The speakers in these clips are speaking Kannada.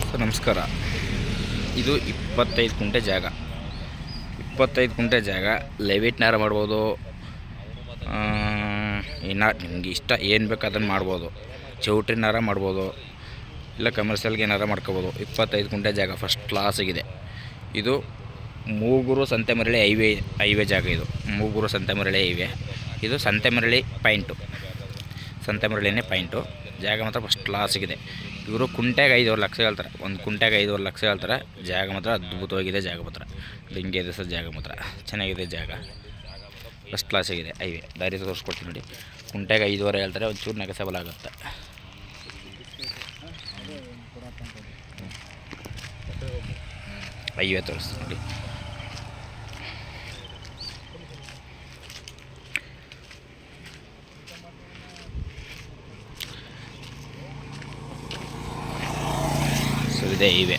ಸರ್ ನಮಸ್ಕಾರ. ಇದು 25 ಗುಂಟೆ ಜಾಗ. 25 ಗುಂಟೆ ಜಾಗ ಲೆವಿಟ್ನಾರ ಮಾಡ್ಬೋದು. ಇನ್ನು ನಿಮ್ಗೆ ಇಷ್ಟ ಏನು ಬೇಕು ಅದನ್ನು ಮಾಡ್ಬೋದು. ಚೌಟ್ರಿನಾರ ಮಾಡ್ಬೋದು, ಇಲ್ಲ ಕಮರ್ಷಿಯಲ್ಗೆ ಏನಾರ ಮಾಡ್ಕೋಬೋದು. 25 ಗುಂಟೆ ಜಾಗ ಫಸ್ಟ್ ಕ್ಲಾಸಾಗಿದೆ. ಇದು ಮೂಗೂರು ಸಂತೆಮರಳಿ ಹೈವೇ ಜಾಗ. ಇದು ಮೂಗೂರು ಸಂತೆಮರಳಿ ಹೈವೇ. ಇದು ಸಂತೆಮರಳಿ ಪಾಯಿಂಟು, ಸಂತೆಮರಳಿನೇ ಪಾಯಿಂಟು. ಜಾಗ ಮಾತ್ರ ಫಸ್ಟ್ ಕ್ಲಾಸಾಗಿದೆ. ಇವರು ಕುಂಟೆಗೆ 5.5 ಲಕ್ಷ ಹೇಳ್ತಾರೆ. ಒಂದು ಕುಂಟೆಗೆ 5.5 ಲಕ್ಷ ಹೇಳ್ತಾರೆ. ಜಾಗ ಮಾತ್ರ ಅದ್ಭುತವಾಗಿದೆ. ಜಾಗ ಮಾತ್ರ ಲಿಂಗೆ ಇದೆ ಸರ್. ಜಾಗ ಮಾತ್ರ ಚೆನ್ನಾಗಿದೆ. ಜಾಗ ಫಸ್ಟ್ ಕ್ಲಾಸಾಗಿದೆ. ಹೈವೇ ದಾರಿ ತೋರಿಸ್ಕೊಡ್ತೀನಿ ನೋಡಿ. ಕುಂಟೆಗೆ 5.5 ಹೇಳ್ತಾರೆ. ಒಂಚೂರು ನೆಗೆಸಬಲ್ ಆಗುತ್ತೆ. ಹೈವೇ ತೋರಿಸ್ತೀನಿ ನೋಡಿ. ಸೊ ಇದೆ ಹೈವೇ,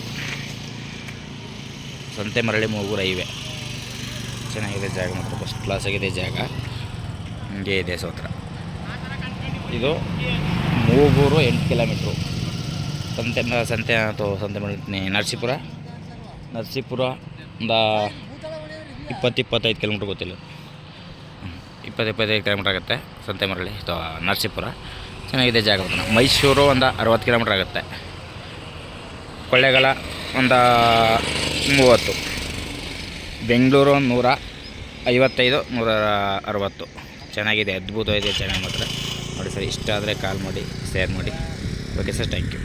ಸಂತೆಮರಳಿ ಮೂಗೂರು ಹೈವೇ. ಚೆನ್ನಾಗಿದೆ ಜಾಗ ಮಾತ್ರ ಫಸ್ಟ್ ಕ್ಲಾಸಾಗಿದೆ. ಜಾಗ ಹಿಂಗೆ ಇದೆ ಸೋತ್ರ. ಇದು ಮೂಗೂರು 8 ಕಿಲೋಮೀಟ್ರು. ಸಂತೆಮರಳಿ ನರಸೀಪುರ ಒಂದು 20-25 ಕಿಲೋಮೀಟ್ರ್ ಗೊತ್ತಿಲ್ಲ. 20-25 ಕಿಲೋಮೀಟ್ರ್ ಆಗುತ್ತೆ ಸಂತೆಮರಳಿ ನರಸೀಪುರ. ಚೆನ್ನಾಗಿದೆ ಜಾಗ ಮಾತ್ರ. ಮೈಸೂರು ಒಂದು 60 ಕಿಲೋಮೀಟ್ರ್ ಆಗುತ್ತೆ. ಕೊಳ್ಳೇಗಾಲ ಒಂದು 30. ಬೆಂಗಳೂರು 155-160. ಚೆನ್ನಾಗಿದೆ, ಅದ್ಭುತವಾಗಿದೆ ಜಾಗ ಮಾತ್ರ ನೋಡಿ ಸರ್. ಇಷ್ಟ ಆದರೆ ಕಾಲ್ ಮಾಡಿ, ಶೇರ್ ಮಾಡಿ. Okay sir, thank you.